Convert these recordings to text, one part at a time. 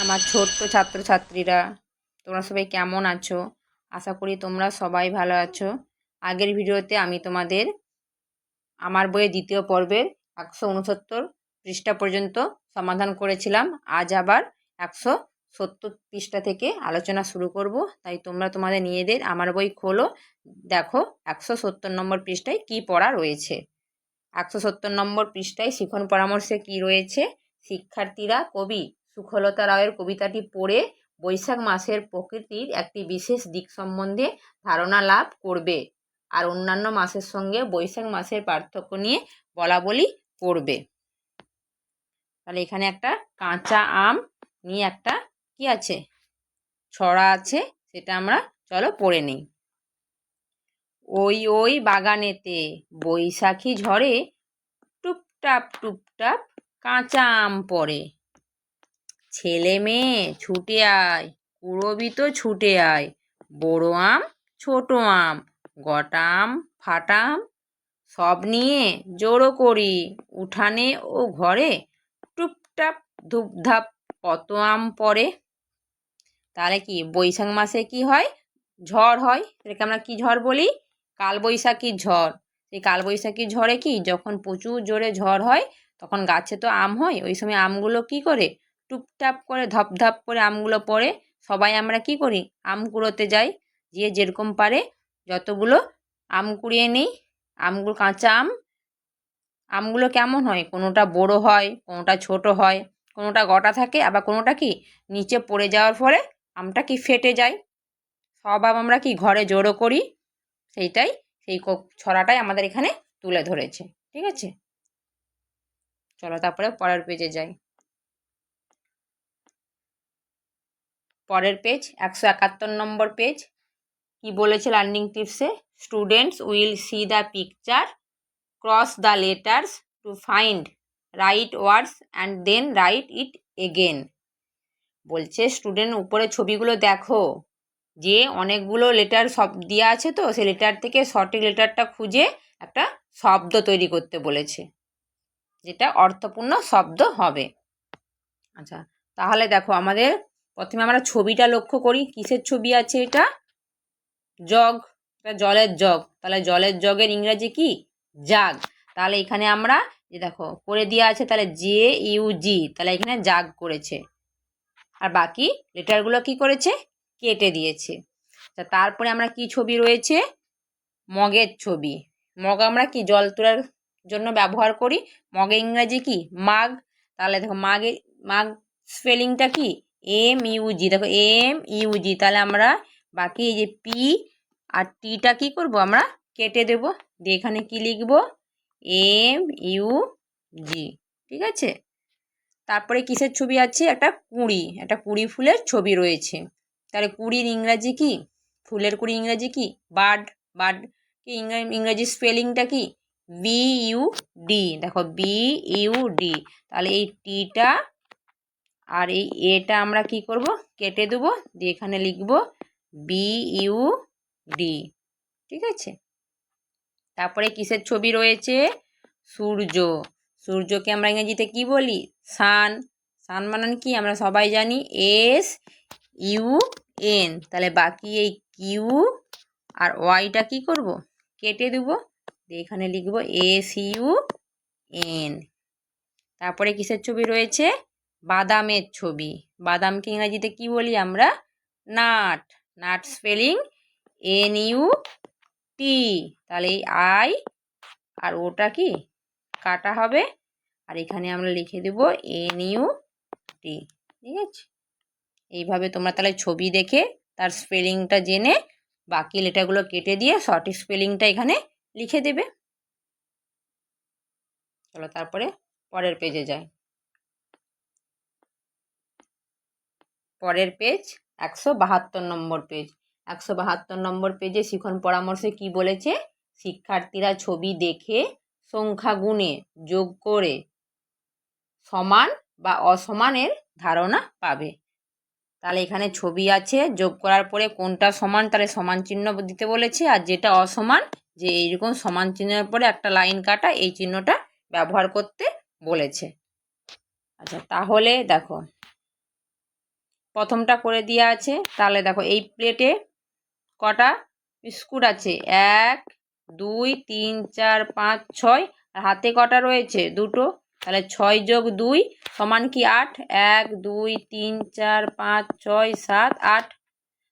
আমার ছোট্ট ছাত্রছাত্রীরা, তোমরা সবাই কেমন আছো? আশা করি তোমরা সবাই ভালো আছো। আগের ভিডিওতে আমি তোমাদের আমার বইয়ের দ্বিতীয় পর্বের 169 পৃষ্ঠা পর্যন্ত সমাধান করেছিলাম। আজ আবার 170 পৃষ্ঠা থেকে আলোচনা শুরু করব। তাই তোমরা তোমাদের নিজেদের আমার বই খোলো, দেখো 170 নম্বর পৃষ্ঠায় কী পড়া রয়েছে। 170 নম্বর পৃষ্ঠায় শিখন পরামর্শে কি রয়েছে? শিক্ষার্থীরা কবি সুখলতা রায়ের কবিতাটি পড়ে বৈশাখ মাসের প্রকৃতির একটি বিশেষ দিক সম্বন্ধে ধারণা লাভ করবে আর অন্যান্য মাসের সঙ্গে বৈশাখ মাসের পার্থক্য নিয়ে বলাবলি করবে। তাহলে এখানে একটা কাঁচা আম নিয়ে একটা কি আছে, ছড়া আছে, সেটা আমরা চলো পড়ে নিই। ওই ওই বাগানেতে বৈশাখী ঝড়ে টুপটাপ টুপটাপ কাঁচা আম পড়ে। ছেলে মেয়ে ছুটে আয়, কুড়বি তো ছুটে আয়, বড় আম ছোট আম, গোটা আম ফাটা আম, সব নিয়ে জড়ো করি উঠানে ও ঘরে, টুপটাপ ধূপধাপ কত আম পড়ে। তাহলে কি বৈশাখ মাসে কি হয়? ঝড় হয়। সেটাকে আমরা কি ঝড় বলি? কালবৈশাখীর ঝড়। সেই কালবৈশাখীর ঝড়ে কি, যখন প্রচুর জোরে ঝড় হয় তখন গাছে তো আম হয়, ওই সময় আমগুলো কি করে টুপটাপ করে ধপধপ করে আমগুলো পড়ে। সবাই আমরা কি করি, আম কুড়োতে যাই, যে যেরকম পারে যতগুলো আম কুড়িয়ে নিই। আমগুলো কাঁচা আমগুলো কেমন হয়? কোনোটা বড় হয়, কোনোটা ছোট হয়, কোনোটা গোটা থাকে, আবার কোনোটা কি নিচে পড়ে যাওয়ার ফলে আমটা কি ফেটে যায়। সব আম আমরা কি ঘরে জড়ো করি, সেই ছড়াটাই আমাদের এখানে তুলে ধরেছে। ঠিক আছে, চলো তারপরে পরের পেজে যাই। পরের পেজ 171 নম্বর পেজ। কি বলেছে লার্নিং টিপসে? Students will see the picture, cross the letters to find right words and then write it again. বলছে স্টুডেন্ট উপরে ছবিগুলো দেখো, যে অনেকগুলো লেটার সব দেওয়া আছে, তো সেই লেটার থেকে সঠিক লেটারটা খুঁজে একটা শব্দ তৈরি করতে বলেছে, যেটা অর্থপূর্ণ শব্দ হবে। আচ্ছা, তাহলে দেখো আমাদের প্রথমে আমরা ছবিটা লক্ষ্য করি। কিসের ছবি আছে এটা? জগ, এটা জলের জগ। তাহলে জলের জগের ইংরাজি কি? জাগ। তাহলে এখানে আমরা যে দেখো করে দেওয়া আছে, তাহলে JUG, তাহলে এখানে জাগ করেছে। আর বাকি লেটারগুলো কি করেছে? কেটে দিয়েছে। তারপরে আমরা কি ছবি রয়েছে? মগের ছবি। মগ আমরা কি জল তোলার জন্য ব্যবহার করি। মগের ইংরাজি কি? মাগ। তাহলে দেখো মাগ স্পেলিংটা কি? MUG। দেখো MUG। তাহলে আমরা বাকি এই যে পি আর টিটা কি করব, আমরা কেটে দেব, দিয়ে এখানে কি লিখব? MUG। ঠিক আছে, তারপরে কিসের ছবি আছে? একটা কুঁড়ি ফুলের ছবি রয়েছে। তাহলে কুঁড়ির ইংরাজি কি? ফুলের কুঁড়ি ইংরাজি কি? বার্ড। কি ইংরাজি স্পেলিংটা কি? BUD। দেখো BUD। তাহলে এই টিটা আর এই এটা আমরা কি করব? কেটে দেবো, দিয়ে এখানে লিখব BUD। ঠিক আছে, তারপরে কিসের ছবি রয়েছে? সূর্য। সূর্যকে আমরা ইংরেজিতে কি বলি? সান। সান বানান কি আমরা সবাই জানি? SUN। তাহলে বাকি এই কিউ আর ওয়াইটা কি করব? কেটে দেবো, দিয়ে এখানে লিখব SUN। তারপরে কিসের ছবি রয়েছে? বাদামের ছবি। বাদামকে ইংরাজিতে কি বলি আমরা? নাট। Nut spelling NUT। তাহলে এই আই আর ওটা কি কাটা হবে, আর এখানে আমরা লিখে দেব NUT। ঠিক আছে, এইভাবে তোমরা তাহলে ছবি দেখে তার স্পেলিংটা জেনে বাকি লেটারগুলো কেটে দিয়ে সঠিক স্পেলিংটা এখানে লিখে দেবে। চলো তারপরে পরের পেজে যাই। পরের পেজ 172 নম্বর পেজ। 172 নম্বর পেজে শিখন পরামর্শে কি বলেছে? শিক্ষার্থীরা ছবি দেখে সংখ্যা গুণে যোগ করে সমান বা অসমানের ধারণা পাবে। তাহলে এখানে ছবি আছে, যোগ করার পরে কোনটা সমান তাহলে সমান চিহ্ন দিতে বলেছে, আর যেটা অসমান যে এইরকম সমান চিহ্নের পরে একটা লাইন কাটা, এই চিহ্নটা ব্যবহার করতে বলেছে। আচ্ছা, তাহলে দেখো প্রথমটা করে দেওয়া আছে। তাহলে দেখো এই প্লেটে কটা বিস্কুট আছে? 1 2 3 4 5 6। আর হাতে কটা রয়েছে? দুটো। তাহলে 6 যোগ 2 সমান কি 8? 1 2 3 4 5 6 7 8।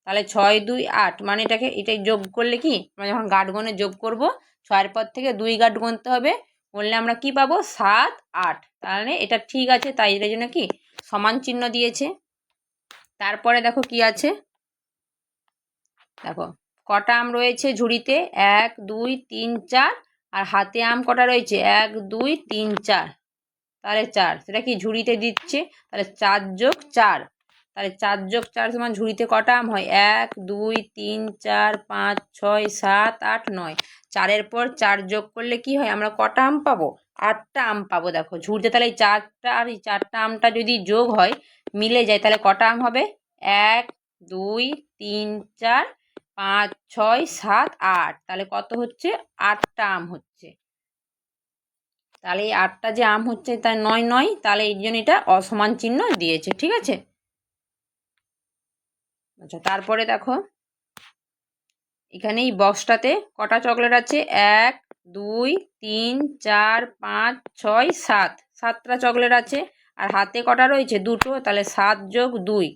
তাহলে 6 2 8, মানে এটাই যোগ করলে কি আমরা যখন গাঁট গণে যোগ করব 6-এর পর থেকে 2 গাঁট গুনতে হবে, বললে আমরা কি পাবো? 7 8। তাহলে এটা ঠিক আছে, তাই এর জন্য কি সমান চিহ্ন দিয়েছে। তারপরে দেখো কি আছে, দেখো কটা আম রয়েছে ঝুড়িতে? 1 2 3 4। আর হাতে আম কটা রয়েছে? 1 2 3 4। তাহলে 4, সেটা কি ঝুড়িতে দিচ্ছে। তাহলে 4 যোগ 4, তাহলে 4 যোগ 4 সমান ঝুড়িতে কটা আম হয়? 1 2 3 4 5 6 7 8 9। 4-এর পর 4 যোগ করলে কি হয়? আমরা কটা আম পাবো? 8টা আম পাবো। দেখো ঝুড়িতে তাহলে এই 4টা আর এই 4টা আমটা যদি যোগ হয়, মিলে যায়, তাহলে কটা আম হবে? 1 2 3 4 5 6 7 8। তাহলে কত হচ্ছে? 8টা আম হচ্ছে। তাহলে এই 8টা যে আম হচ্ছে তার 9 9, তাহলে এই জন্য এটা অসমান চিহ্ন দিয়েছে। ঠিক আছে। আচ্ছা, তারপরে দেখো এখানে এই বক্সটাতে কটা চকলেট আছে? 1 2 3 4 5 6 7। 7টা চকলেট আছে। আর হাতে কটা রয়েছে? দুটো। তাহলে 7 যোগ 2,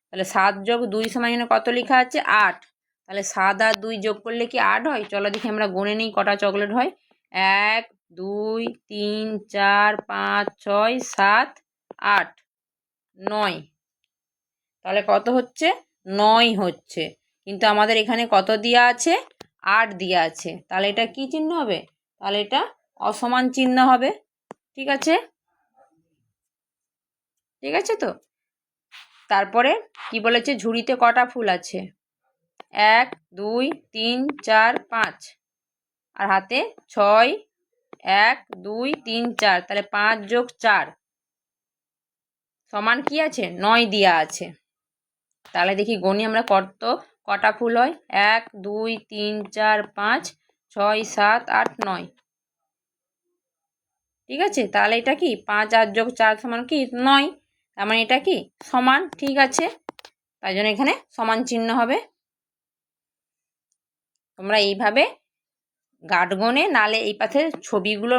তাহলে 7 যোগ 2 সমান এখানে কত লেখা আছে? 8। তাহলে 7 আর 2 যোগ করলে কি 8 হয়? চলো দেখি আমরা গুনে নিই কটা চকলেট হয়। 1 2 3 4 5 6 7 8 9। তাহলে কত হচ্ছে? 9 হচ্ছে। কিন্তু আমাদের এখানে কত দেওয়া আছে? 8 দেওয়া আছে। তাহলে এটা কি চিহ্ন হবে? তাহলে এটা অসমান চিহ্ন হবে। ঠিক আছে, ঠিক আছে তো। তারপরে কি বলেছে? ঝুড়িতে কটা ফুল আছে? 1 2 3 4 5। আর হাতে 6 1 2 3 4। তাহলে 5 যোগ 4 সমান কি আছে? 9 দেওয়া আছে। তাহলে দেখি গণি আমরা কটা ফুল হয়। 1 2 3 4 5 6 7 8 9। ঠিক আছে, তাহলে এটা কি 5 8 যোগ 4 সমান কি 9। তার মানে এটা কি সমান। ঠিক আছে, তাই জন্য এখানে সমান চিহ্ন হবে। তোমরা এইভাবে গাঁট গণে, নালে এই পাশে ছবিগুলো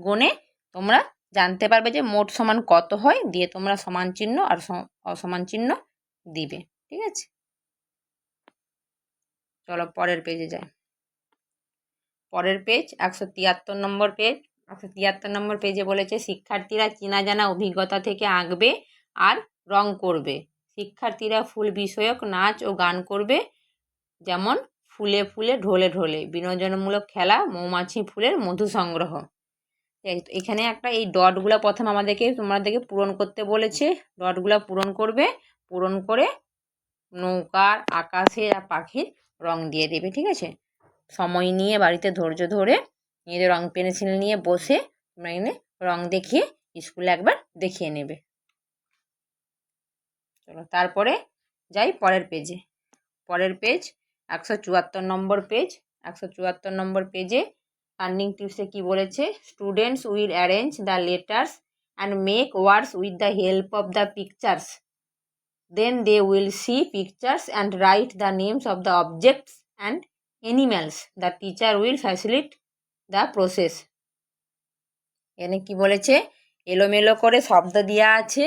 গণে তোমরা জানতে পারবে যে মোট সমান কত হয়, দিয়ে তোমরা সমান চিহ্ন আর অসমান চিহ্ন দিবে। ঠিক আছে, চলো পরের পেজে যাই। পরের পেজ 173 নম্বর পেজ। 173 নম্বর পেজে বলেছে শিক্ষার্থীরা চেনা জানা অভিজ্ঞতা থেকে আঁকবে আর রং করবে। শিক্ষার্থীরা ফুল বিষয়ক নাচ ও গান করবে, যেমন ফুলে ফুলে ঢলে ঢলে, বিনোদনমূলক খেলা, মৌমাছি ফুলের মধু সংগ্রহ। এখানে একটা এই ডটগুলো প্রথম তোমাদেরকে পূরণ করতে বলেছে। ডটগুলো পূরণ করবে, পূরণ করে নৌকার, আকাশের আর পাখির রং দিয়ে দেবে। ঠিক আছে, সময় নিয়ে বাড়িতে ধৈর্য ধরে নিজেদের রং পেন্সিল নিয়ে বসে তোমরা এনে রং দেখিয়ে স্কুলে একবার দেখিয়ে নেবে। চলো তারপরে যাই পরের পেজে। পরের পেজ 174 নম্বর পেজ। 174 নম্বর পেজে লার্নিং টিপসে কি বলেছে? Students will arrange the letters and make words with the help of the pictures. Then they will see pictures and write the names of the objects and animals. The teacher will facilitate the process. এখানে কি বলেছে? এলোমেলো করে শব্দ দেওয়া আছে,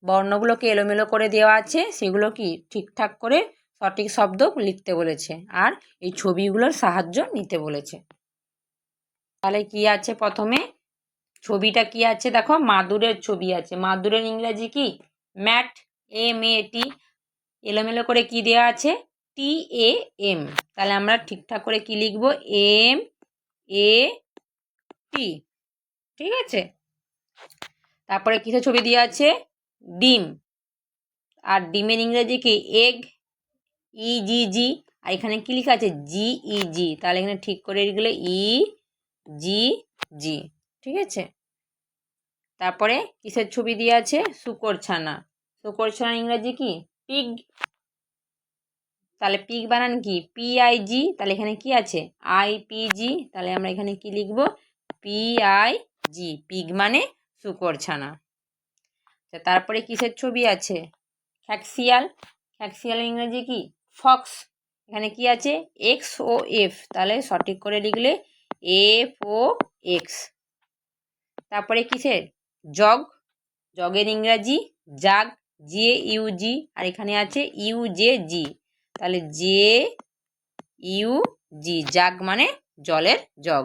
বর্ণগুলোকে এলোমেলো করে দেওয়া আছে, সেগুলো কি ঠিকঠাক করে সঠিক শব্দ লিখতে বলেছে, আর এই ছবিগুলোর সাহায্য নিতে বলেছে। তাহলে কি আছে? প্রথমে ছবিটা কি আছে? দেখো মাদুরের ছবি আছে। মাদুরের ইংরেজি কি? Mat, MAT। এলোমেলো করে কি দেওয়া আছে? TAM। তাহলে আমরা ঠিকঠাক করে কি লিখব? MAT। ঠিক আছে, তারপরে কিসের ছবি দেওয়া আছে? ডিম। আর ডিমের ইংরেজি কি? Egg, EGG। আর এখানে কি লেখা আছে? GEG। তাহলে এখানে ঠিক করে লিখলে EGG। ঠিক আছে, তারপরে কিসের ছবি দিয়ে আছে? শূকর ছানা। শূকর ছানার ইংরেজি কি? পিগ। তাহলে পিগ বানান কি? PIG। তাহলে এখানে কি আছে? IPG। তাহলে আমরা এখানে কি লিখব? PIG। পিগ মানে শূকর ছানা। তারপরে কিসের ছবি আছে? ফ্যাক্সিয়াল, ফ্যাক্সিয়ালের ইংরেজি কি? ফক্স। এখানে কি আছে? এক্স ও এফ, তাহলে সঠিক করে লিখলে এফ ও এক্স। তারপরে কিসের? জগ, জগের ইংরাজি জাগ, জে ইউ জি, আর এখানে আছে ইউ জে জি, তাহলে জে ইউ জি, জাগ মানে জলের জগ।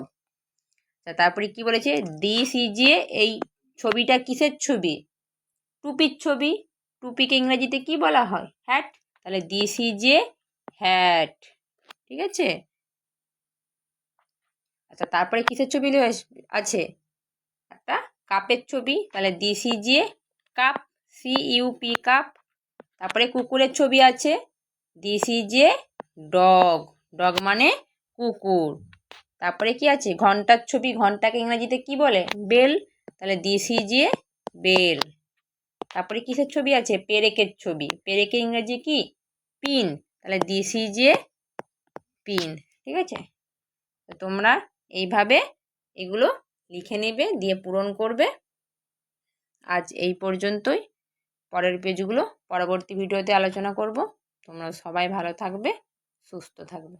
তারপরে কি বলেছে? দিস ইজ এ, এই ছবিটা কিসের ছবি? টুপির ছবি। টুপিকে ইংরেজিতে কি বলা হয়? হ্যাট, তাহলে দিস ইজ এ হ্যাট। ঠিক আছে। আচ্ছা, তারপরে কিসের ছবি আছে? একটা কাপের ছবি, তাহলে this is a cup, C U P, cup. তারপরে কুকুরের ছবি আছে, this is a dog, dog মানে কুকুর। তারপরে কি আছে? ঘন্টার ছবি, ঘন্টাকে ইংরেজিতে কি বলে? বেল, তাহলে দিস ইজ এ বেল। তারপরে কিসের ছবি আছে? পেরেকের ছবি, পেরেকের ইংরেজি কি? পিন, তাহলে দিস ইজ এ পিন। ঠিক আছে। তো তোমরা এইভাবে এগুলো লিখে নেবে, দিয়ে পূরণ করবে। আজ এই পর্যন্তই। পরের পেজগুলো পরবর্তী ভিডিওতে আলোচনা করব। তোমরা সবাই ভালো থাকবে, সুস্থ থাকবে।